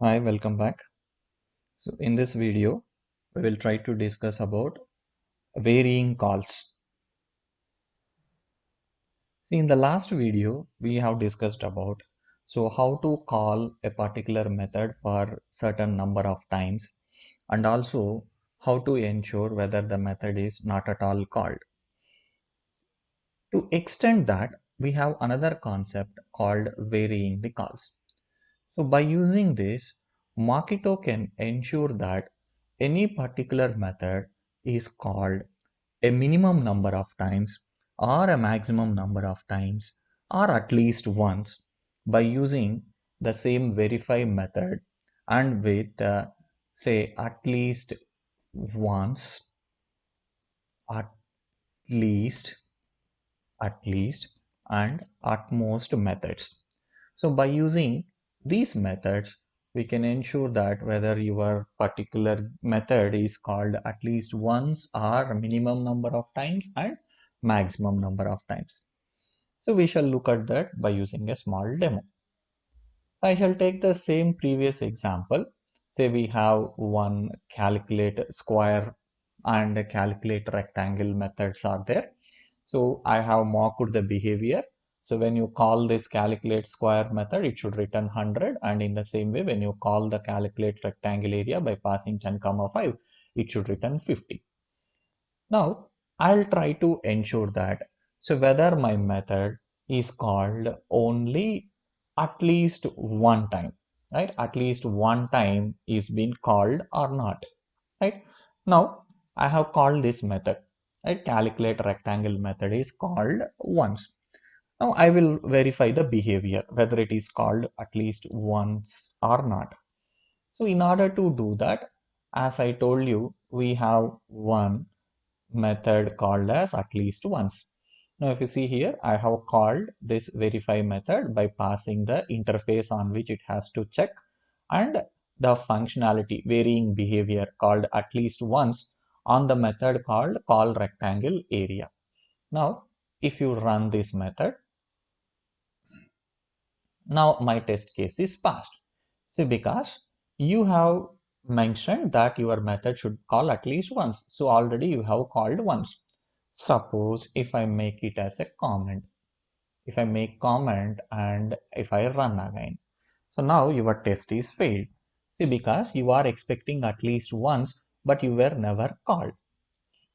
Hi, welcome back. So in this video, we will try to discuss about varying calls. See, in the last video, we have discussed about how to call a particular method for certain number of times and also how to ensure whether the method is not at all called. To extend that, we have another concept called varying the calls. So by using this, Mockito can ensure that any particular method is called a minimum number of times or a maximum number of times or at least once by using the same verify method and with say once, at least, at least and at most methods. So by using these methods, we can ensure that whether your particular method is called at least once or minimum number of times and maximum number of times. So we shall look at that by using a small demo. I shall take the same previous example. Say we have one calculate square and calculate rectangle methods are there. So I have mocked the behavior. So when you call this calculate square method, it should return 100. And in the same way, when you call the calculate rectangle area by passing 10, 5, it should return 50. Now I'll try to ensure that. So whether my method is called only at least one time, right? At least one time is being called or not, right? Now I have called this method, right? Calculate rectangle method is called once. Now I will verify the behavior, whether it is called at least once or not. So in order to do that, as I told you, we have one method called as at least once. Now if you see here, I have called this verify method by passing the interface on which it has to check and the functionality varying behavior called at least once on the method called call rectangle area. Now if you run this method, now my test case is passed. So because you have mentioned that your method should call at least once. So already you have called once. Suppose if I make it as a comment, if I make comment and if I run again. So now your test is failed. See, because you are expecting at least once, but you were never called.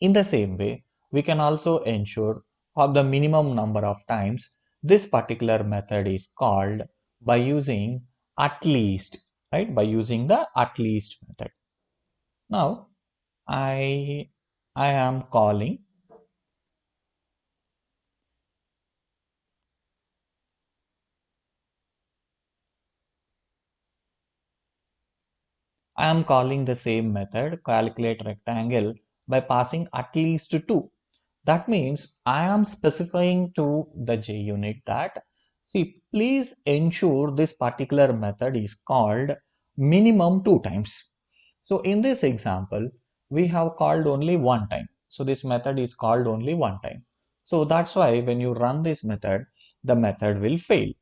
In the same way, we can also ensure of the minimum number of times this particular method is called by using at least, right? By using the at least method. Now, I, I am calling I am calling the same method, calculate rectangle, by passing at least 2. That means I am specifying to the JUnit that, see, please ensure this particular method is called minimum 2 times. So in this example, we have called only one time. So this method is called only one time. So that's why when you run this method, the method will fail.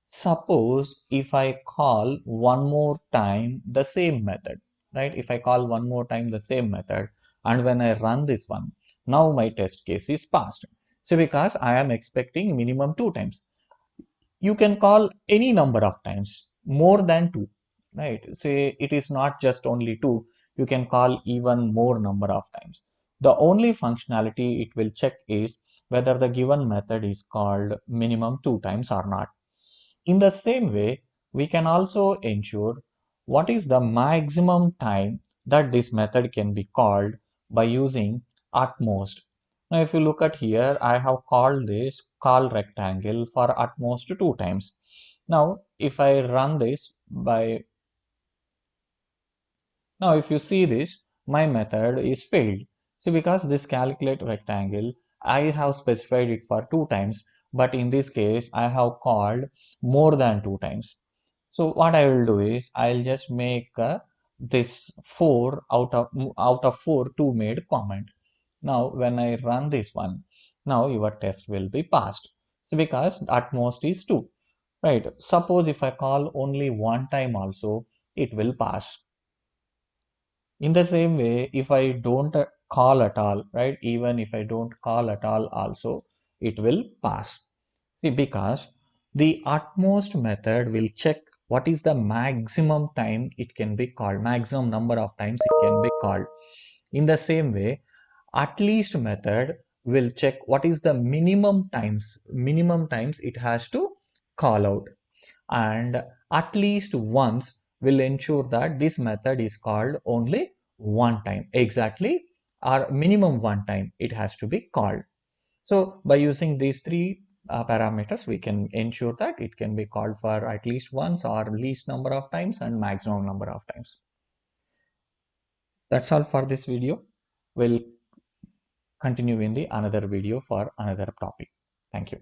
Suppose if I call one more time the same method, right? If I call one more time the same method and when I run this one, now my test case is passed. So because I am expecting minimum 2 times, you can call any number of times more than 2, right? Say it is not just only 2, you can call even more number of times. The only functionality it will check is whether the given method is called minimum 2 times or not. In the same way, we can also ensure what is the maximum time that this method can be called by using at most. Now, if you look at here, I have called this call rectangle for at most 2 times. Now, if I run this by, now if you see this, my method is failed. So because this calculate rectangle, I have specified it for 2 times, but in this case, I have called more than 2 times. So what I will do is I'll just make this 4 out of 4 2 made comment. Now when I run this one, now your test will be passed. So because at most is 2, right? Suppose if I call only one time also, it will pass. In the same way, if I don't call at all, right, even if I don't call at all also, it will pass. See, because the utmost method will check what is the maximum time it can be called, maximum number of times it can be called. In the same way, at least method will check what is the minimum times it has to call out, and at least once will ensure that this method is called only one time exactly, or minimum one time it has to be called. So by using these three parameters, we can ensure that it can be called for at least once, or least number of times, and maximum number of times. That's all for this video. We'll continue in the another video for another topic. Thank you.